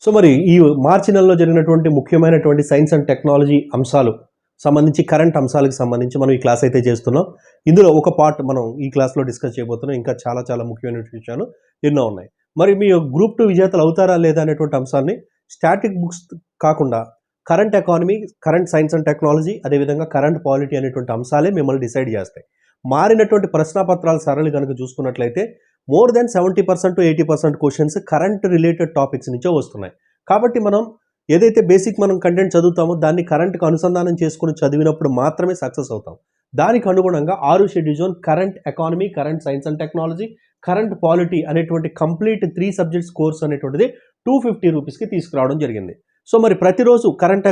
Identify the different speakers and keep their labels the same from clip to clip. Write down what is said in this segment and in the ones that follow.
Speaker 1: So మరి ఈ మార్చి నెలలో జరిగినటువంటి ముఖ్యమైనటువంటి సైన్స్ అండ్ టెక్నాలజీ అంశాలు సంబంధించి కరెంట్ అంశాలకు సంబంధించి మనం ఈ క్లాస్ అయితే చేస్తున్నాం. ఇందులో ఒక పార్ట్ మనం ఈ క్లాస్లో డిస్కస్ చేయబోతున్నాం. ఇంకా చాలా చాలా ముఖ్యమైన విషయాలు ఎన్నో ఉన్నాయి. మరి మీ గ్రూప్ 2 విజేతలు అవుతారా లేదా అనేటువంటి అంశాన్ని స్టాటిక్ బుక్స్ కాకుండా current economy, current science and technology, అదేవిధంగా కరెంట్ పాలిటీ అనేటువంటి అంశాలే మిమ్మల్ని డిసైడ్ చేస్తాయి. మారినటువంటి ప్రశ్నాపత్రాల సరళి కనుక చూసుకున్నట్లయితే more than 70% to 80% questions current related topics నుంచే వస్తున్నాయి. కాబట్టి మనం ఏదైతే బేసిక్ మనం కంటెంట్ చదువుతామో దాన్ని కరెంట్కి అనుసంధానం చేసుకుని చదివినప్పుడు మాత్రమే సక్సెస్ అవుతాం. దానికి అనుగుణంగా 6 schedule zone current economy, current science and technology, current polity అనేటువంటి కంప్లీట్ 3 సబ్జెక్ట్స్ కోర్స్ అనేటువంటిది 250 రూపీస్కి తీసుకురావడం జరిగింది. సో మరి ప్రతిరోజు కరెంట్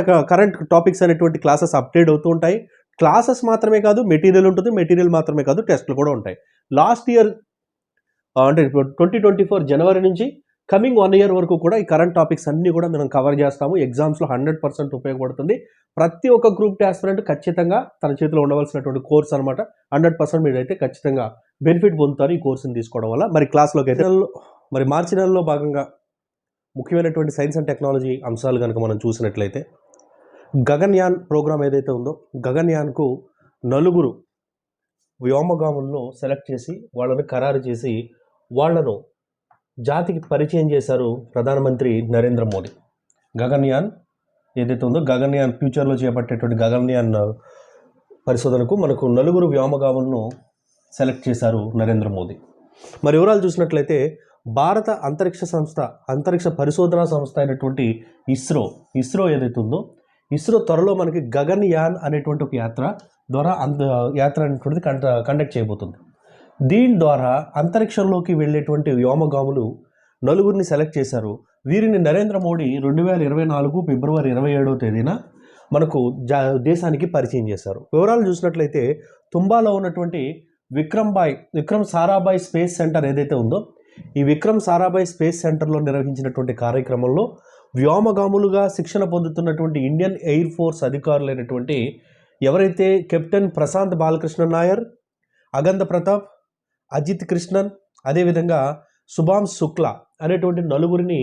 Speaker 1: టాపిక్స్ అనేటువంటి క్లాసెస్ అప్డేట్ అవుతూ ఉంటాయి. క్లాసెస్ మాత్రమే కాదు, మెటీరియల్ ఉంటుంది. మెటీరియల్ మాత్రమే కాదు, టెస్ట్లు కూడా ఉంటాయి. లాస్ట్ ఇయర్ అంటే 2024 జనవరి నుంచి కమింగ్ 1 ఇయర్ వరకు కూడా ఈ కరెంట్ టాపిక్స్ అన్నీ కూడా మనం కవర్ చేస్తాము. ఎగ్జామ్స్లో 100% ఉపయోగపడుతుంది. ప్రతి ఒక్క గ్రూప్ ఆస్పిరెంట్ ఖచ్చితంగా తన చేతిలో ఉండవలసినటువంటి కోర్స్ అనమాట. 100% మీరైతే ఖచ్చితంగా బెనిఫిట్ పొందుతారు ఈ కోర్సుని తీసుకోవడం వల్ల. మరి క్లాస్లోకి అయితే మరి మార్చి నెలలో భాగంగా ముఖ్యమైనటువంటి సైన్స్ అండ్ టెక్నాలజీ అంశాలు కనుక మనం చూసినట్లయితే గగన్యాన్ ప్రోగ్రామ్ ఏదైతే ఉందో గగన్యాన్కు 4 వ్యోమగాములను సెలెక్ట్ చేసి వాళ్ళని ఖరారు చేసి వాళ్లను జాతికి పరిచయం చేశారు ప్రధానమంత్రి నరేంద్ర మోదీ. గగన్యాన్ ఏదైతే ఉందో గగన్యాన్ ఫ్యూచర్లో చేపట్టేటువంటి గగన్యాన్ పరిశోధనకు మనకు 4 వ్యోమగాములను సెలెక్ట్ చేశారు నరేంద్ర మోదీ. మరి వివరాలు చూసినట్లయితే భారత అంతరిక్ష పరిశోధనా సంస్థ అయినటువంటి ఇస్రో ఏదైతే ఉందో ఇస్రో త్వరలో మనకి గగన్యాన్ అనేటువంటి ఒక యాత్ర అనేటువంటిది కండక్ట్ చేయబోతుంది. దీని ద్వారా అంతరిక్షంలోకి వెళ్ళేటువంటి వ్యోమగాములు 4 సెలెక్ట్ చేశారు. వీరిని నరేంద్ర మోడీ 2024 ఫిబ్రవరి 27వ తేదీన మనకు దేశానికి పరిచయం చేశారు. వివరాలు చూసినట్లయితే తుంబాలో ఉన్నటువంటి విక్రమ్ సారాభాయ్ స్పేస్ సెంటర్ ఏదైతే ఉందో ఈ విక్రమ్ సారాభాయ్ స్పేస్ సెంటర్లో నిర్వహించినటువంటి కార్యక్రమంలో వ్యోమగాములుగా శిక్షణ పొందుతున్నటువంటి ఇండియన్ ఎయిర్ ఫోర్స్ అధికారులైనటువంటి ఎవరైతే కెప్టెన్ ప్రశాంత్ బాలకృష్ణ నాయర్, అగంద ప్రతాప్, అజిత్ కృష్ణన్, అదేవిధంగా శుభాం శుక్లా అనేటువంటి 4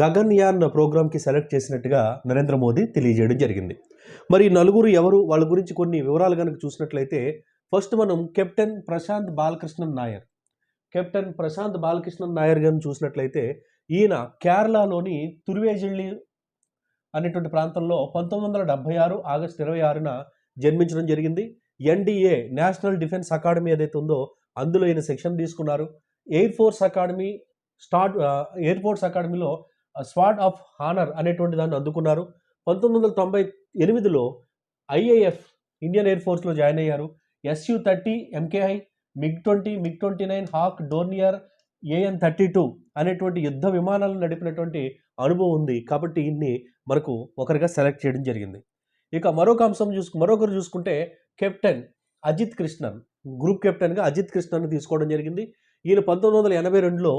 Speaker 1: గగన్యాన్ ప్రోగ్రామ్కి సెలెక్ట్ చేసినట్టుగా నరేంద్ర మోదీ తెలియజేయడం జరిగింది. మరి 4 ఎవరు, వాళ్ళ గురించి కొన్ని వివరాలు కనుక చూసినట్లయితే ఫస్ట్ మనం కెప్టెన్ ప్రశాంత్ బాలకృష్ణన్ నాయర్ గారిని చూసినట్లయితే ఈయన కేరళలోని తురువేజిల్లి అనేటువంటి ప్రాంతంలో 1976 ఆగస్టు 26న జన్మించడం జరిగింది. ఎన్డీఏ నేషనల్ డిఫెన్స్ అకాడమీ ఏదైతే ఉందో అందులో ఈయన శిక్షణ తీసుకున్నారు. ఎయిర్ ఫోర్స్ అకాడమీలో స్వార్డ్ ఆఫ్ హానర్ అనేటువంటి దాన్ని అందుకున్నారు. 1998లో ఐఏఎఫ్ ఇండియన్ ఎయిర్ ఫోర్స్లో జాయిన్ అయ్యారు. SU-30 MKI, MiG-20, MiG-29, hack, Dornier, AN-32 అనేటువంటి యుద్ధ విమానాలను నడిపినటువంటి అనుభవం ఉంది. కాబట్టి ఈయన్ని మనకు ఒకరిగా సెలెక్ట్ చేయడం జరిగింది. ఇక మరొకరు చూసుకుంటే కెప్టెన్ అజిత్ కృష్ణన్, గ్రూప్ కెప్టెన్గా అజిత్ కృష్ణన్ తీసుకోవడం జరిగింది. ఈయన 1982లో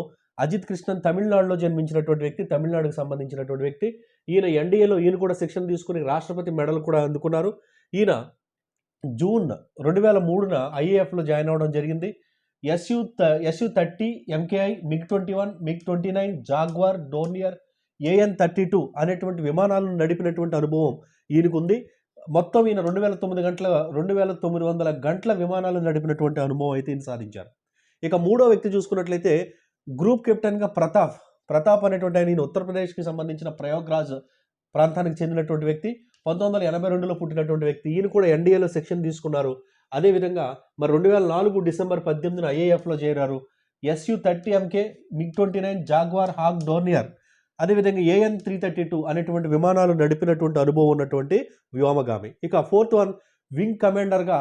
Speaker 1: అజిత్ కృష్ణన్ తమిళనాడులో జన్మించినటువంటి వ్యక్తి, తమిళనాడుకు సంబంధించినటువంటి వ్యక్తి. ఈయన ఎన్డీఏలో కూడా శిక్షణ తీసుకుని రాష్ట్రపతి మెడల్ కూడా అందుకున్నారు. ఈయన జూన్ 2003న ఐఏఎఫ్లో జాయిన్ అవ్వడం జరిగింది. SU-30 MKI, MiG-21, MiG-29, jaguar, Dornier, AN-32 అనేటువంటి విమానాలను నడిపినటువంటి అనుభవం ఈయనకుంది. మొత్తం ఈయన 2900 గంటల విమానాలను నడిపినటువంటి అనుభవం అయితే ఈయన సాధించారు. ఇక 3వ వ్యక్తి చూసుకున్నట్లయితే గ్రూప్ కెప్టెన్గా ప్రతాప్ అనేటువంటి ఆయన ఉత్తరప్రదేశ్కి సంబంధించిన ప్రయాగ్రాజ్ ప్రాంతానికి చెందినటువంటి వ్యక్తి. 1982లో పుట్టినటువంటి వ్యక్తి. ఈయన కూడా ఎన్డీఏలో శిక్షణ తీసుకున్నారు. అదేవిధంగా మరి 2004 డిసెంబర్ 18న ఐఏఎఫ్లో చేరారు. SU-30 MK, MiG-29, jaguar, hack, Dornier, అదేవిధంగా AN-332 అనేటువంటి విమానాలు నడిపినటువంటి అనుభవం ఉన్నటువంటి వ్యోమగామి. ఇక 4th వన్ వింగ్ కమాండర్గా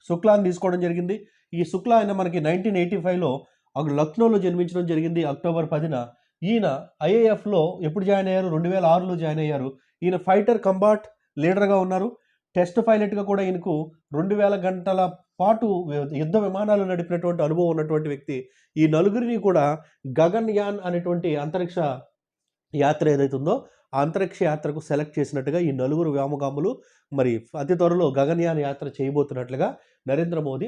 Speaker 1: శుక్లాని తీసుకోవడం జరిగింది. ఈ శుక్లా ఆయన మనకి 1985లో లక్నోలో జన్మించడం జరిగింది అక్టోబర్ 10న. ఈయన ఐఏఎఫ్లో ఎప్పుడు జాయిన్ అయ్యారు? 2006లో జాయిన్ అయ్యారు. ఈయన ఫైటర్ కంబాట్ లీడర్గా ఉన్నారు. టెస్ట్ పైలట్గా కూడా ఈయనకు 2000 గంటల పాటు యుద్ధ విమానాలు నడిపినటువంటి అనుభవం ఉన్నటువంటి వ్యక్తి. ఈ 4 కూడా గగన్యాన్ అనేటువంటి అంతరిక్ష యాత్ర ఏదైతే ఉందో ఆ అంతరిక్ష యాత్రకు సెలెక్ట్ చేసినట్టుగా ఈ నలుగురు వ్యోమగాములు మరి అతి త్వరలో గగనయాన్ యాత్ర చేయబోతున్నట్లుగా నరేంద్ర మోదీ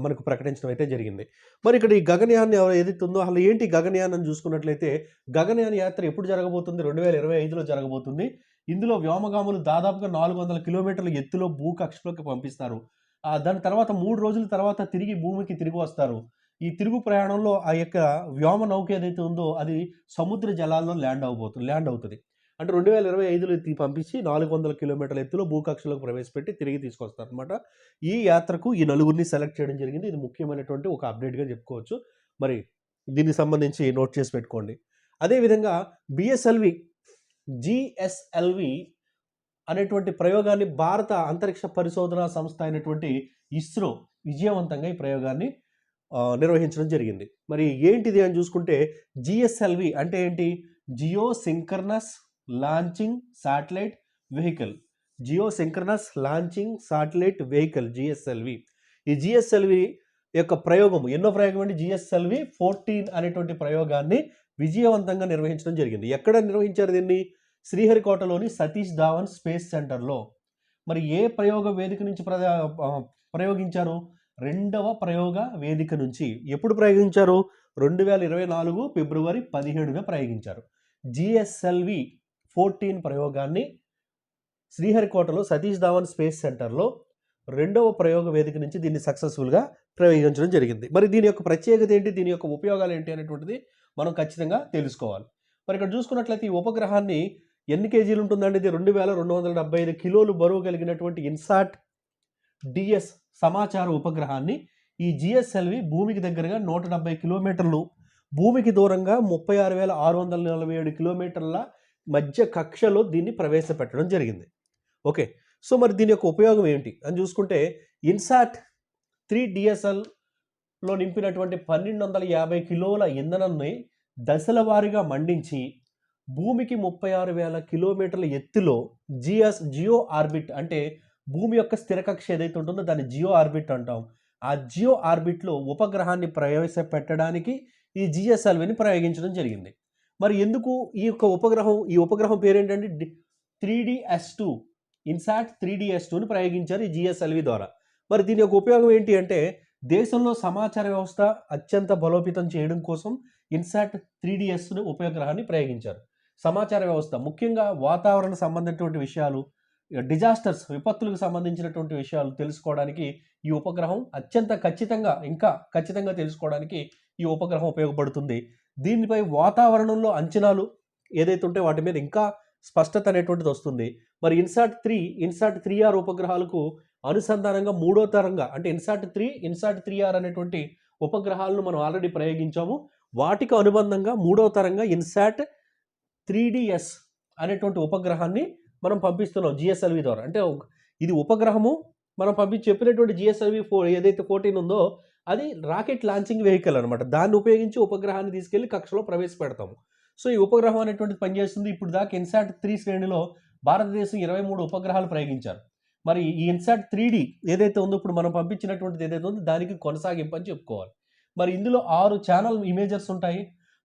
Speaker 1: మనకు ప్రకటించడం అయితే జరిగింది. మరి ఇక్కడ ఈ గగనయాన్ ఏదైతే ఉందో అసలు ఏంటి గగనయాన్ అని చూసుకున్నట్లయితే గగనయాన్ యాత్ర ఎప్పుడు జరగబోతుంది? 2025లో జరగబోతుంది. ఇందులో వ్యోమగాములు దాదాపుగా 400 కిలోమీటర్ల ఎత్తులో భూకక్షలోకి పంపిస్తారు. దాని తర్వాత 3 రోజుల తర్వాత తిరిగి భూమికి తిరిగి వస్తారు. ఈ తిరుగు ప్రయాణంలో ఆ యొక్క వ్యోమ నౌక ఏదైతే ఉందో అది సముద్ర జలాల్లో ల్యాండ్ అవుతుంది. అంటే 2025లో పంపించి 400 కిలోమీటర్ల ఎత్తులో భూకక్షలోకి ప్రవేశపెట్టి తిరిగి తీసుకొస్తారనమాట. ఈ యాత్రకు ఈ నలుగురిని సెలెక్ట్ చేయడం జరిగింది. ఇది ముఖ్యమైనటువంటి ఒక అప్డేట్గా చెప్పుకోవచ్చు. మరి దీనికి సంబంధించి నోట్ చేసి పెట్టుకోండి. అదేవిధంగా జిఎస్ఎల్వి అనేటువంటి ప్రయోగాన్ని భారత అంతరిక్ష పరిశోధనా సంస్థ అయినటువంటి ఇస్రో విజయవంతంగా ఈ ప్రయోగాన్ని నిర్వహించడం జరిగింది. మరి ఏంటిది అని చూసుకుంటే జిఎస్ఎల్వి అంటే ఏంటి? Geo synchronous launching satellite vehicle. GSLV. ఈ జిఎస్ఎల్వి యొక్క ప్రయోగం ఎన్నో ప్రయోగం అండి? జిఎస్ఎల్వి 14 అనేటువంటి ప్రయోగాన్ని విజయవంతంగా నిర్వహించడం జరిగింది. ఎక్కడ నిర్వహించారు దీన్ని? శ్రీహరికోటలోని సతీష్ ధావన్ స్పేస్ సెంటర్లో. మరి ఏ ప్రయోగ వేదిక నుంచి ప్రయోగించారు? 2వ ప్రయోగ వేదిక నుంచి. ఎప్పుడు ప్రయోగించారు? 2024 ఫిబ్రవరి 17న ప్రయోగించారు. జిఎస్ఎల్వి 14 ప్రయోగాన్ని శ్రీహరికోటలో సతీష్ ధావన్ స్పేస్ సెంటర్లో 2వ ప్రయోగ వేదిక నుంచి దీన్ని సక్సెస్ఫుల్గా ప్రయోగించడం జరిగింది. మరి దీని యొక్క ప్రత్యేకత ఏంటి? దీని యొక్క ఉపయోగాలు ఏంటి అనేటువంటిది మనం ఖచ్చితంగా తెలుసుకోవాలి. మరి ఇక్కడ చూసుకున్నట్లయితే ఈ ఉపగ్రహాన్ని ఎన్ని కేజీలు ఉంటుందండి? ఇది 2275 కిలోలు బరువు కలిగినటువంటి ఇన్సాట్ డిఎస్ సమాచార ఉపగ్రహాన్ని ఈ జిఎస్ఎల్వి భూమికి దగ్గరగా 170 కిలోమీటర్లు, భూమికి దూరంగా 36,647 కిలోమీటర్ల మధ్య కక్షలో దీన్ని ప్రవేశపెట్టడం జరిగింది. ఓకే, సో మరి దీని యొక్క ఉపయోగం ఏంటి అని చూసుకుంటే ఇన్సాట్ 3 డిఎస్ఎల్లో నింపినటువంటి 1250 కిలోల ఇంధనాన్ని దశల వారీగా మండించి భూమికి 36,000 కిలోమీటర్ల ఎత్తులో జియో ఆర్బిట్ అంటే భూమి యొక్క స్థిర కక్ష ఏదైతే ఉంటుందో దాన్ని జియో ఆర్బిట్ అంటాం. ఆ జియో ఆర్బిట్లో ఉపగ్రహాన్ని ప్రవేశపెట్టడానికి ఈ జిఎస్ఎల్విని ప్రయోగించడం జరిగింది. మరి ఎందుకు ఈ ఉపగ్రహం పేరేంటంటే 3DS2 ఇన్సాట్ 3DS2ని ప్రయోగించారు ఈ జిఎస్ఎల్వి ద్వారా. మరి దీని యొక్క ఉపయోగం ఏంటి అంటే దేశంలో సమాచార వ్యవస్థ అత్యంత బలోపేతం చేయడం కోసం ఇన్సాట్ 3DS ఉపగ్రహాన్ని ప్రయోగించారు. సమాచార వ్యవస్థ ముఖ్యంగా వాతావరణ సంబంధించినటువంటి విషయాలు, డిజాస్టర్స్ విపత్తులకు సంబంధించినటువంటి విషయాలు తెలుసుకోవడానికి ఈ ఉపగ్రహం ఇంకా ఖచ్చితంగా తెలుసుకోవడానికి ఈ ఉపగ్రహం ఉపయోగపడుతుంది. దీనిపై వాతావరణంలో అంచనాలు ఏదైతే ఉంటే వాటి మీద ఇంకా స్పష్టత అనేటువంటిది వస్తుంది. మరి ఇన్సాట్ 3R ఉపగ్రహాలకు అనుసంధానంగా 3వ తరంగా అంటే ఇన్సాట్ 3R అనేటువంటి ఉపగ్రహాలను మనం ఆల్రెడీ ప్రయోగించాము. వాటికి అనుబంధంగా 3వ తరంగా ఇన్సాట్ 3DS అనేటువంటి ఉపగ్రహాన్ని మనం పంపిస్తున్నాం జిఎస్ఎల్వి ద్వారా. అంటే ఇది ఉపగ్రహము మనం చెప్పినటువంటి జిఎస్ఎల్వి ఏదైతే 14 ఉందో అది రాకెట్ లాంచింగ్ వెహికల్ అనమాట. దాన్ని ఉపయోగించి ఉపగ్రహాన్ని తీసుకెళ్లి కక్షలో ప్రవేశపెడతాము. సో ఈ ఉపగ్రహం అనేటువంటిది పనిచేస్తుంది. ఇప్పుడు దాకా ఇన్సాట్ 3 శ్రేణిలో భారతదేశం 23 ఉపగ్రహాలు ప్రయోగించారు. మరి ఈ ఇన్సాట్ 3D ఏదైతే ఉందో ఇప్పుడు మనం పంపించినటువంటిది ఏదైతే ఉందో దానికి కొనసాగింపు అని చెప్పుకోవాలి. మరి ఇందులో 6 ఛానల్ ఇమేజర్స్ ఉంటాయి,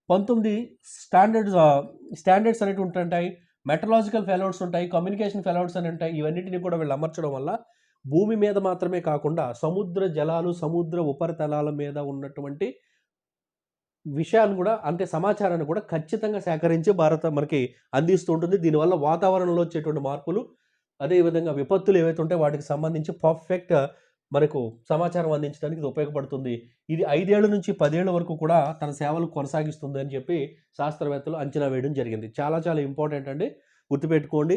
Speaker 1: 19 స్టాండర్డ్స్ అనేవి ఉంటాయి, మెటలాజికల్ ఫెలోడ్స్ ఉంటాయి, కమ్యూనికేషన్ ఫెలోడ్స్ అని ఉంటాయి. ఇవన్నిటిని కూడా వీళ్ళు అమర్చడం వల్ల భూమి మీద మాత్రమే కాకుండా సముద్ర జలాలు, సముద్ర ఉపరితలాల మీద ఉన్నటువంటి విషయాన్ని కూడా అంటే సమాచారాన్ని కూడా ఖచ్చితంగా సేకరించి భారత మనకి అందిస్తూ ఉంటుంది. దీనివల్ల వాతావరణంలో వచ్చేటువంటి మార్పులు, అదేవిధంగా విపత్తులు ఏవైతే ఉంటాయో వాటికి సంబంధించి పర్ఫెక్ట్ మనకు సమాచారం అందించడానికి ఇది ఉపయోగపడుతుంది. ఇది 5 ఏళ్ల నుంచి 10 ఏళ్ల వరకు కూడా తన సేవలు కొనసాగిస్తుంది అని చెప్పి శాస్త్రవేత్తలు అంచనా వేయడం జరిగింది. చాలా చాలా ఇంపార్టెంట్ అండి, గుర్తుపెట్టుకోండి.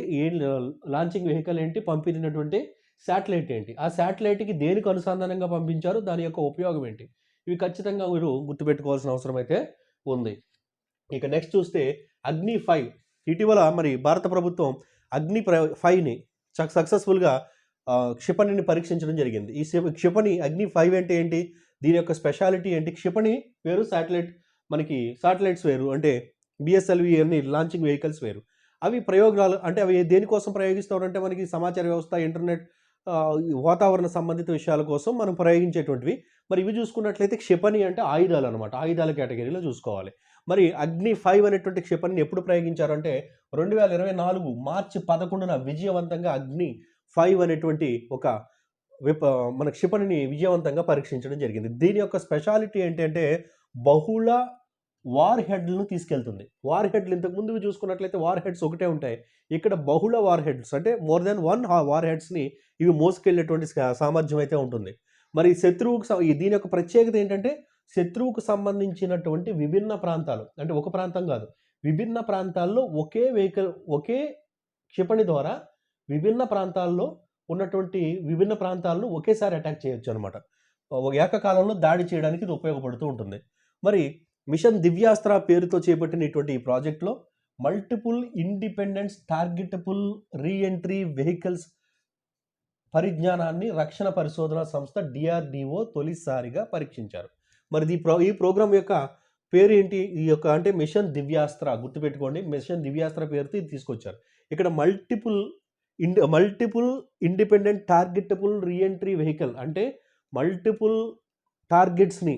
Speaker 1: లాంచింగ్ వెహికల్ ఏంటి, పంపినటువంటి శాటిలైట్ ఏంటి, ఆ శాటిలైట్కి దేనికి అనుసంధానంగా పంపించారు, దాని యొక్క ఉపయోగం ఏంటి, ఇవి ఖచ్చితంగా మీరు గుర్తుపెట్టుకోవాల్సిన అవసరం అయితే ఉంది. ఇక నెక్స్ట్ చూస్తే అగ్ని 5. ఇటీవల మరి భారత ప్రభుత్వం అగ్ని 5ని సక్సెస్ఫుల్గా క్షిపణిని పరీక్షించడం జరిగింది. ఈ క్షిపణి అగ్ని 5 అంటే ఏంటి, దీని యొక్క స్పెషాలిటీ ఏంటి? క్షిపణి వేరు, శాటిలైట్స్ వేరు. అంటే బిఎస్ఎల్వి అన్ని లాంచింగ్ వెహికల్స్ వేరు. అవి ప్రయోగాలు అంటే అవి దేనికోసం ప్రయోగిస్తారంటే మనకి సమాచార వ్యవస్థ, ఇంటర్నెట్, వాతావరణ సంబంధిత విషయాల కోసం మనం ప్రయోగించేటువంటివి. మరి ఇవి చూసుకున్నట్లయితే క్షిపణి అంటే ఆయుధాలు అనమాట, ఆయుధాల కేటగిరీలో చూసుకోవాలి. మరి అగ్ని 5 అనేటువంటి క్షిపణిని ఎప్పుడు ప్రయోగించారంటే 2024 మార్చి 11న విజయవంతంగా అగ్ని 5 అనేటువంటి ఒక మన క్షిపణిని విజయవంతంగా పరీక్షించడం జరిగింది. దీని యొక్క స్పెషాలిటీ ఏంటంటే బహుళ వార్ హెడ్లను తీసుకెళ్తుంది. వార్ హెడ్లు ఇంతకుముందు చూసుకున్నట్లయితే వార్ హెడ్స్ ఒకటే ఉంటాయి. ఇక్కడ బహుళ వార్ హెడ్స్ అంటే మోర్ దెన్ 1 వార్ హెడ్స్ని ఇవి మోసుకెళ్ళేటువంటి సామర్థ్యం అయితే ఉంటుంది. మరి దీని యొక్క ప్రత్యేకత ఏంటంటే శత్రువుకు సంబంధించినటువంటి విభిన్న ప్రాంతాలు, అంటే ఒక ప్రాంతం కాదు, విభిన్న ప్రాంతాల్లో ఒకే క్షిపణి ద్వారా విభిన్న ప్రాంతాల్లో ఉన్నటువంటి విభిన్న ప్రాంతాలను ఒకేసారి అటాక్ చేయొచ్చు అనమాట. ఏకకాలంలో దాడి చేయడానికి ఇది ఉపయోగపడుతూ ఉంటుంది. మరి మిషన్ దివ్యాస్త్ర పేరుతో చేపట్టిన ఇటువంటి ఈ ప్రాజెక్ట్లో multiple independent targetable reentry vehicles పరిజ్ఞానాన్ని రక్షణ పరిశోధన సంస్థ DRDO తొలిసారిగా పరీక్షించారు. మరి ఈ ప్రోగ్రామ్ యొక్క పేరు ఏంటి? ఈ యొక్క అంటే మిషన్ దివ్యాస్త్ర, గుర్తుపెట్టుకోండి, మిషన్ దివ్యాస్త్ర పేరుతో ఇది తీసుకొచ్చారు. ఇక్కడ multiple independent targetable reentry vehicle అంటే మల్టిపుల్ టార్గెట్స్ని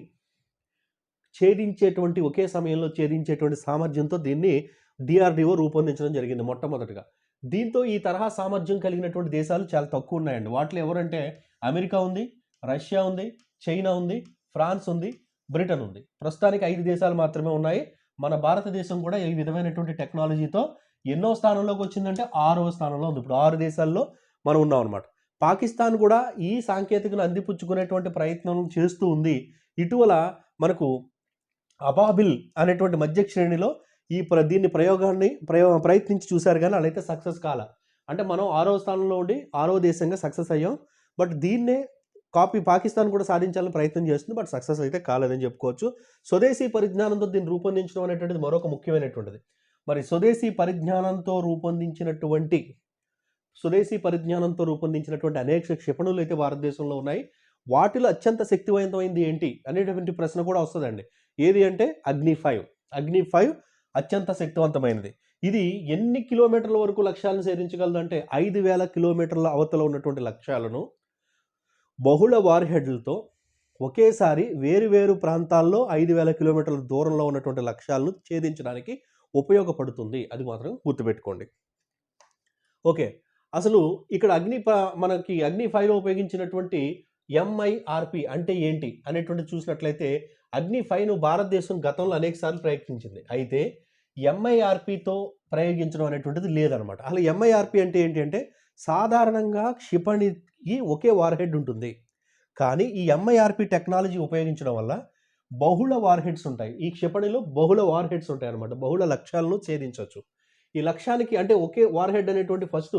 Speaker 1: ఛేదించేటువంటి ఒకే సమయంలో ఛేదించేటువంటి సామర్థ్యంతో దీన్ని DRDO రూపొందించడం జరిగింది మొట్టమొదటిగా. దీంతో ఈ తరహా సామర్థ్యం కలిగినటువంటి దేశాలు చాలా తక్కువ ఉన్నాయండి. వాటిలో ఎవరంటే అమెరికా ఉంది, రష్యా ఉంది, చైనా ఉంది, ఫ్రాన్స్ ఉంది, బ్రిటన్ ఉంది. ప్రస్తుతానికి 5 దేశాలు మాత్రమే ఉన్నాయి. మన భారతదేశం కూడా ఈ విధమైనటువంటి టెక్నాలజీతో ఎన్నో స్థానంలోకి వచ్చిందంటే 6వ స్థానంలో ఉంది. ఇప్పుడు 6 దేశాల్లో మనం ఉన్నాం అనమాట. పాకిస్తాన్ కూడా ఈ సాంకేతికను అందిపుచ్చుకునేటువంటి ప్రయత్నం చేస్తూ ఉంది. ఇటీవల మనకు అబాబిల్ అనేటువంటి మధ్య శ్రేణిలో దీన్ని ప్రయత్నించి చూశారు, కానీ అలా అయితే సక్సెస్ కాల. అంటే మనం 6వ స్థానంలో ఉండి 6వ దేశంగా సక్సెస్ అయ్యాం. బట్ దీన్నే పాకిస్తాన్ కూడా సాధించాలని ప్రయత్నం చేస్తుంది, బట్ సక్సెస్ అయితే కాలేదని చెప్పుకోవచ్చు. స్వదేశీ పరిజ్ఞానంతో దీన్ని రూపొందించడం అనేటువంటిది మరొక ముఖ్యమైనటువంటిది. మరి స్వదేశీ పరిజ్ఞానంతో రూపొందించినటువంటి అనేక క్షిపణులు అయితే భారతదేశంలో ఉన్నాయి. వాటిలో అత్యంత శక్తివంతమైంది ఏంటి అనేటువంటి ప్రశ్న కూడా వస్తుందండి. ఏది అంటే అగ్ని 5 అత్యంత శక్తివంతమైనది. ఇది ఎన్ని కిలోమీటర్ల వరకు లక్ష్యాలను ఛేదించగలదంటే 5,000 కిలోమీటర్ల అవతల ఉన్నటువంటి లక్ష్యాలను బహుళ వార్ హెడ్లతో ఒకేసారి వేరు ప్రాంతాల్లో 5,000 కిలోమీటర్ల దూరంలో ఉన్నటువంటి లక్ష్యాలను ఛేదించడానికి ఉపయోగపడుతుంది. అది మాత్రం గుర్తుపెట్టుకోండి. ఓకే, అసలు ఇక్కడ మనకి అగ్ని 5లో ఉపయోగించినటువంటి MIRP అంటే ఏంటి అనేటువంటి చూసినట్లయితే అగ్ని 5ను భారతదేశం గతంలో అనేక సార్లు ప్రయత్నించింది. అయితే MIRPతో ప్రయోగించడం అనేటువంటిది లేదనమాట. అసలు MIRP అంటే ఏంటి అంటే సాధారణంగా క్షిపణికి ఒకే వార్ హెడ్ ఉంటుంది. కానీ ఈ MIRP టెక్నాలజీ ఉపయోగించడం వల్ల బహుళ వార్ హెడ్స్ ఉంటాయి. ఈ క్షిపణిలో బహుళ వార్ హెడ్స్ ఉంటాయి అనమాట. బహుళ లక్ష్యాలను ఛేదించవచ్చు. ఈ లక్ష్యానికి అంటే ఒకే వార్ హెడ్ అనేటువంటి ఫస్ట్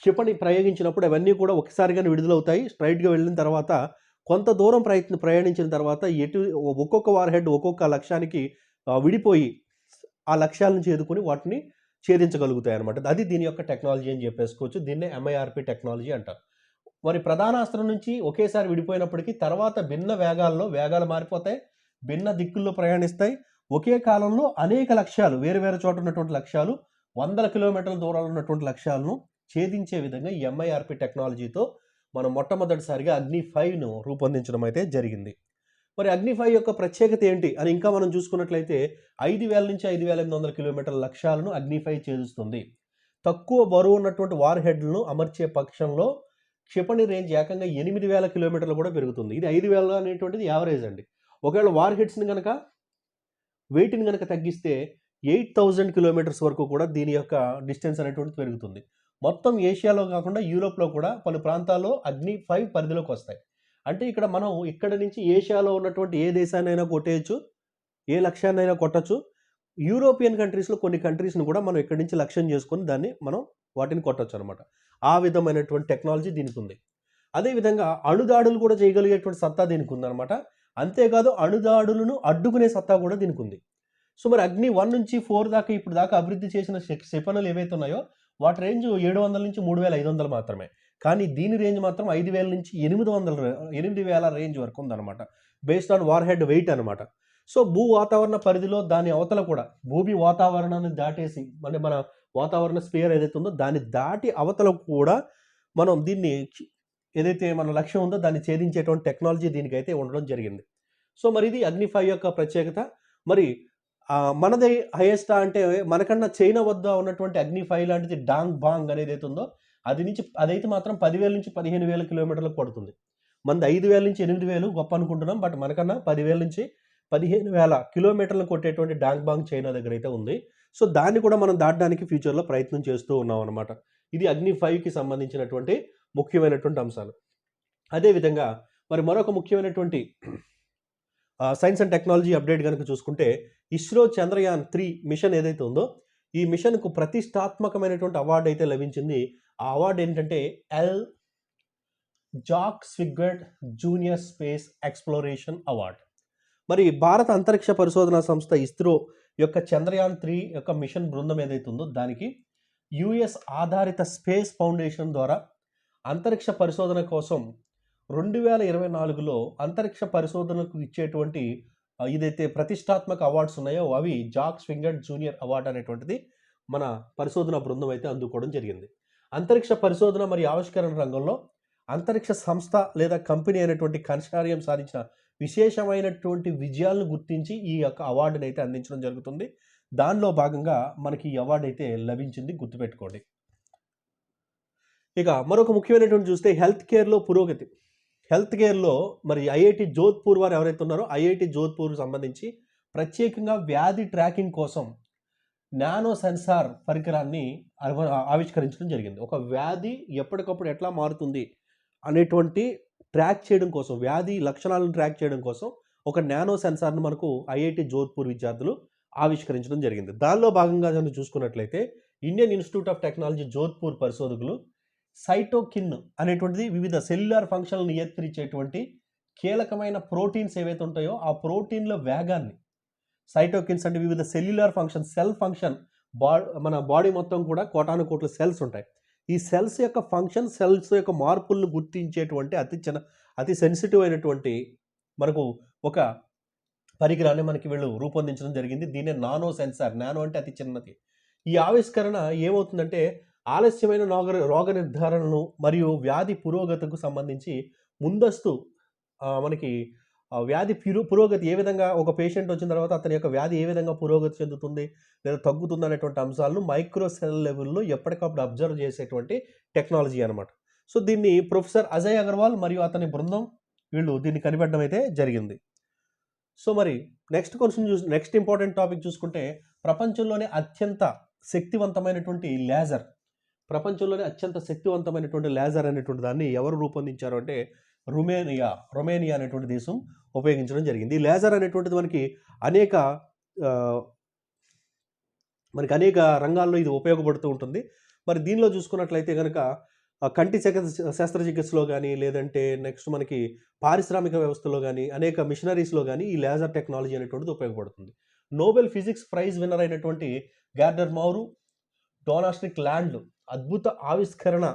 Speaker 1: క్షిపణి ప్రయోగించినప్పుడు అవన్నీ కూడా ఒకసారిగానే విడుదలవుతాయి. స్ట్రైట్గా వెళ్ళిన తర్వాత కొంత దూరం ప్రయాణించిన తర్వాత ఒక్కొక్క వార్ హెడ్ ఒక్కొక్క లక్ష్యానికి విడిపోయి ఆ లక్ష్యాలను చేదుకొని వాటిని ఛేదించగలుగుతాయి అనమాట. అది దీని యొక్క టెక్నాలజీ అని చెప్పేసుకోవచ్చు. దీన్నే MIRP టెక్నాలజీ అంటారు. మరి ప్రధాన అస్త్రం నుంచి ఒకేసారి విడిపోయినప్పటికీ తర్వాత భిన్న వేగాలు మారిపోతాయి, భిన్న దిక్కుల్లో ప్రయాణిస్తాయి. ఒకే కాలంలో అనేక లక్ష్యాలు, వేరు చోట ఉన్నటువంటి లక్ష్యాలు, 100 కిలోమీటర్ల దూరాలు ఉన్నటువంటి లక్ష్యాలను ఛేదించే విధంగా ఈ MIRP టెక్నాలజీతో మనం మొట్టమొదటిసారిగా అగ్ని 5ను రూపొందించడం అయితే జరిగింది. మరి అగ్ని 5 యొక్క ప్రత్యేకత ఏంటి అని ఇంకా మనం చూసుకున్నట్లయితే 5,000 నుంచి 5,800 కిలోమీటర్ల లక్ష్యాలను అగ్ని 5 ఛేదిస్తుంది. తక్కువ బరువు ఉన్నటువంటి వార్ హెడ్లను అమర్చే పక్షంలో క్షిపణి రేంజ్ ఏకంగా 8,000 కిలోమీటర్లు కూడా పెరుగుతుంది. ఇది 5,000 అనేటువంటిది యావరేజ్ అండి. ఒకవేళ వార్ హెడ్స్ని కనుక వెయిట్ని కనుక తగ్గిస్తే 8,000 కిలోమీటర్స్ వరకు కూడా దీని యొక్క డిస్టెన్స్ అనేటువంటిది పెరుగుతుంది. మొత్తం ఏషియాలో కాకుండా యూరోప్లో కూడా పలు ప్రాంతాల్లో అగ్ని 5 పరిధిలోకి వస్తాయి. అంటే మనం ఇక్కడ నుంచి ఏషియాలో ఉన్నటువంటి ఏ దేశాన్నైనా కొట్టేయచ్చు, ఏ లక్ష్యాన్నైనా కొట్టచ్చు. యూరోపియన్ కంట్రీస్లో కొన్ని కంట్రీస్ని కూడా మనం ఇక్కడి నుంచి లక్ష్యం చేసుకొని వాటిని కొట్టచ్చు అనమాట. ఆ విధమైనటువంటి టెక్నాలజీ దీనికి ఉంది. అదేవిధంగా అణుదాడులు కూడా చేయగలిగేటువంటి సత్తా దీనికి ఉందన్నమాట. అంతేకాదు అణుదాడులను అడ్డుకునే సత్తా కూడా దీనికి ఉంది. సో మరి అగ్ని 1 నుంచి 4 దాకా ఇప్పుడు దాకా అభివృద్ధి చేసిన క్షిపణులు ఏవైతే ఉన్నాయో వాటి రేంజ్ 700 నుంచి 3,500 మాత్రమే. కానీ దీని రేంజ్ మాత్రం 5,000 నుంచి 8,000 రేంజ్ వరకు ఉందన్నమాట. Based on war head weight అనమాట. సో భూ వాతావరణ పరిధిలో దాని అవతల కూడా భూమి వాతావరణాన్ని దాటేసి మన వాతావరణ స్పియర్ ఏదైతే ఉందో దాన్ని దాటి అవతల కూడా మనం దీన్ని ఏదైతే మన లక్ష్యం ఉందో దాన్ని ఛేదించేటువంటి టెక్నాలజీ దీనికైతే ఉండడం జరిగింది. సో మరి ఇది అగ్ని 5 యొక్క ప్రత్యేకత. మరి మనది హైయెస్టా అంటే మనకన్నా చైనా వద్ద ఉన్నటువంటి అగ్ని 5 లాంటిది డాంగ్ బాంగ్ అనేది అయితే ఉందో అదైతే మాత్రం 10,000 నుంచి 15,000 కిలోమీటర్లకు పడుతుంది. మనది 5,000 నుంచి 8,000 గొప్ప అనుకుంటున్నాం. బట్ మనకన్నా 10,000 నుంచి 15,000 కిలోమీటర్లను కొట్టేటువంటి డాంగ్ బాంగ్ చైనా దగ్గర అయితే ఉంది. సో దాన్ని కూడా మనం దాటడానికి ఫ్యూచర్లో ప్రయత్నం చేస్తూ ఉన్నాం అనమాట. ఇది అగ్ని 5కి సంబంధించినటువంటి ముఖ్యమైనటువంటి అంశాలు. అదేవిధంగా మరి మరొక ముఖ్యమైనటువంటి సైన్స్ అండ్ టెక్నాలజీ అప్డేట్ కనుక చూసుకుంటే ఇస్రో చంద్రయాన్ 3 మిషన్ ఏదైతే ఉందో ఈ మిషన్కు ప్రతిష్టాత్మకమైనటువంటి అవార్డు అయితే లభించింది. ఆ అవార్డు ఏంటంటే Jack Swigert junior space exploration award. మరి భారత అంతరిక్ష పరిశోధనా సంస్థ ఇస్రో యొక్క చంద్రయాన్ 3 యొక్క మిషన్ బృందం ఏదైతే ఉందో దానికి యుఎస్ ఆధారిత స్పేస్ ఫౌండేషన్ ద్వారా అంతరిక్ష పరిశోధన కోసం 2024లో అంతరిక్ష పరిశోధనకు ఇచ్చేటువంటి ఏదైతే ప్రతిష్టాత్మక అవార్డ్స్ ఉన్నాయో అవి జాక్ స్వింగర్డ్ జూనియర్ అవార్డు అనేటువంటిది మన పరిశోధన బృందం అయితే అందుకోవడం జరిగింది. అంతరిక్ష పరిశోధన మరియు ఆవిష్కరణ రంగంలో అంతరిక్ష సంస్థ లేదా కంపెనీ అయినటువంటి కన్సారియం సాధించిన విశేషమైనటువంటి విజయాలను గుర్తించి ఈ యొక్క అవార్డుని అయితే అందించడం జరుగుతుంది. దానిలో భాగంగా మనకి ఈ అవార్డు అయితే లభించింది, గుర్తుపెట్టుకోండి. ఇక మరొక ముఖ్యమైనటువంటి చూస్తే హెల్త్ కేర్లో పురోగతి. హెల్త్ కేర్లో మరి ఐఐటి జోధ్పూర్ వారు ఎవరైతే ఉన్నారో ఐఐటి జోధ్పూర్ సంబంధించి ప్రత్యేకంగా వ్యాధి ట్రాకింగ్ కోసం నానో సెన్సార్ పరికరాన్ని ఆవిష్కరించడం జరిగింది. ఒక వ్యాధి ఎప్పటికప్పుడు ఎట్లా మారుతుంది అనేటువంటి ట్రాక్ చేయడం కోసం, వ్యాధి లక్షణాలను ట్రాక్ చేయడం కోసం ఒక నానో సెన్సార్ను మనకు ఐఐటి జోధ్పూర్ విద్యార్థులు ఆవిష్కరించడం జరిగింది. దానిలో భాగంగా మనం చూసుకున్నట్లయితే Indian institute of technology Jodhpur పరిశోధకులు సైటోకిన్ అనేటువంటిది వివిధ సెల్యులార్ ఫంక్షన్లను నియంత్రించేటువంటి కీలకమైన ప్రోటీన్స్ ఏవైతే ఉంటాయో ఆ ప్రోటీన్ల వేగాన్ని, సైటోకిన్స్ అంటే వివిధ సెల్యులార్ ఫంక్షన్, సెల్ ఫంక్షన్, మన బాడీ మొత్తం కూడా కోటాను కోట్ల సెల్స్ ఉంటాయి. ఈ సెల్స్ యొక్క ఫంక్షన్, సెల్స్ యొక్క మార్పులను గుర్తించేటువంటి అతి సెన్సిటివ్ అయినటువంటి మనకు ఒక పరికరాన్ని మనకి వీళ్ళు రూపొందించడం జరిగింది. దీన్నే నానో సెన్సార్. నానో అంటే అతి చిన్నది. ఈ ఆవిష్కరణ ఏమవుతుందంటే ఆలస్యమైన రోగ నిర్ధారణను మరియు వ్యాధి పురోగతికి సంబంధించి ముందస్తు మనకి వ్యాధి పురోగతి ఏ విధంగా, ఒక పేషెంట్ వచ్చిన తర్వాత అతని యొక్క వ్యాధి ఏ విధంగా పురోగతి చెందుతుంది లేదా తగ్గుతుంది అనేటువంటి అంశాలను మైక్రో సెల్ లెవెల్లో ఎప్పటికప్పుడు అబ్జర్వ్ చేసేటువంటి టెక్నాలజీ అనమాట. సో దీన్ని ప్రొఫెసర్ అజయ్ అగర్వాల్ మరియు అతని బృందం వీళ్ళు దీన్ని కనిపెట్టడం అయితే జరిగింది. సో మరి నెక్స్ట్ ఇంపార్టెంట్ టాపిక్ చూసుకుంటే ప్రపంచంలోనే అత్యంత శక్తివంతమైనటువంటి లేజర్ అనేటువంటి దాన్ని ఎవరు రూపొందించారు అంటే రొమేనియా అనేటువంటి దేశం ఉపయోగించడం జరిగింది. ఈ లేజర్ అనేటువంటిది మనకి అనేక రంగాల్లో ఇది ఉపయోగపడుతూ ఉంటుంది. మరి దీనిలో చూసుకున్నట్లయితే కనుక కంటి శస్త్రచికిత్సలో కానీ, లేదంటే నెక్స్ట్ మనకి పారిశ్రామిక వ్యవస్థలో కానీ, అనేక మిషనరీస్లో కానీ ఈ లేజర్ టెక్నాలజీ అనేటువంటిది ఉపయోగపడుతుంది. నోబెల్ ఫిజిక్స్ ప్రైజ్ విన్నర్ అయినటువంటి గార్డర్ మౌరు, డొనాస్టిక్ ల్యాండ్ అద్భుత ఆవిష్కరణ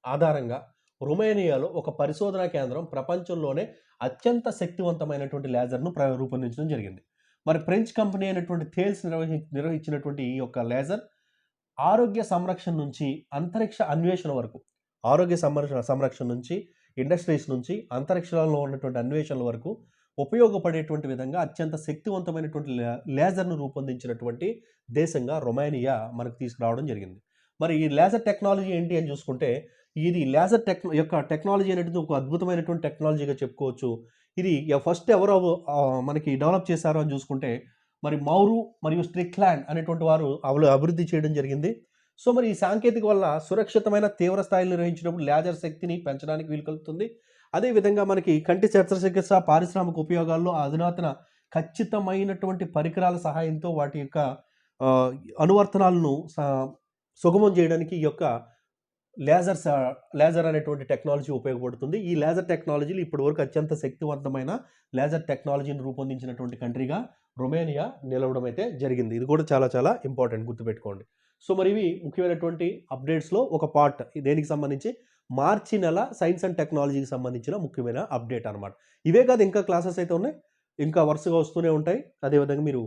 Speaker 1: ఆధారంగా రొమేనియాలో ఒక పరిశోధనా కేంద్రం ప్రపంచంలోనే అత్యంత శక్తివంతమైనటువంటి లేజర్ను రూపొందించడం జరిగింది. మరి ఫ్రెంచ్ కంపెనీ అయినటువంటి థేల్స్ నిర్వహించినటువంటి ఈ యొక్క లేజర్ ఆరోగ్య సంరక్షణ నుంచి అంతరిక్ష అన్వేషణ వరకు, ఆరోగ్య సంరక్షణ నుంచి, ఇండస్ట్రీస్ నుంచి, అంతరిక్షంలో ఉన్నటువంటి అన్వేషణల వరకు ఉపయోగపడేటువంటి విధంగా అత్యంత శక్తివంతమైనటువంటి లేజర్ను రూపొందించినటువంటి దేశంగా రొమేనియా మనకు తీసుకురావడం జరిగింది. మరి ఈ లేజర్ టెక్నాలజీ ఏంటి అని చూసుకుంటే ఇది లేజర్ యొక్క టెక్నాలజీ అనేది ఒక అద్భుతమైనటువంటి టెక్నాలజీగా చెప్పుకోవచ్చు. ఇది ఫస్ట్ ఎవరు మనకి డెవలప్ చేశారు అని చూసుకుంటే మరి మౌరు మరియు స్ట్రిక్లాండ్ అనేటువంటి వారు అభివృద్ధి చేయడం జరిగింది. సో మరి ఈ సాంకేతిక వల్ల సురక్షితమైన తీవ్ర స్థాయిలో నిర్వహించినప్పుడు లేజర్ శక్తిని పెంచడానికి వీలు కలుగుతుంది. అదేవిధంగా మనకి కంటి శస్త్రచికిత్స, పారిశ్రామిక ఉపయోగాల్లో అధునాతన ఖచ్చితమైనటువంటి పరికరాల సహాయంతో వాటి యొక్క అనువర్తనాలను సుగమం చేయడానికి ఈ యొక్క లేజర్ అనేటువంటి టెక్నాలజీ ఉపయోగపడుతుంది. ఈ లేజర్ టెక్నాలజీలు ఇప్పటివరకు అత్యంత శక్తివంతమైన లేజర్ టెక్నాలజీని రూపొందించినటువంటి కంట్రీగా రొమేనియా నిలవడం అయితే జరిగింది. ఇది కూడా చాలా చాలా ఇంపార్టెంట్, గుర్తుపెట్టుకోండి. సో మరి ఇవి ముఖ్యమైనటువంటి అప్డేట్స్లో ఒక పార్ట్. దేనికి సంబంధించి మార్చి నెల సైన్స్ అండ్ టెక్నాలజీకి సంబంధించిన ముఖ్యమైన అప్డేట్ అనమాట. ఇవే కాదు, ఇంకా క్లాసెస్ అయితే ఉన్నాయి, ఇంకా వరుసగా వస్తూనే ఉంటాయి. అదేవిధంగా మీరు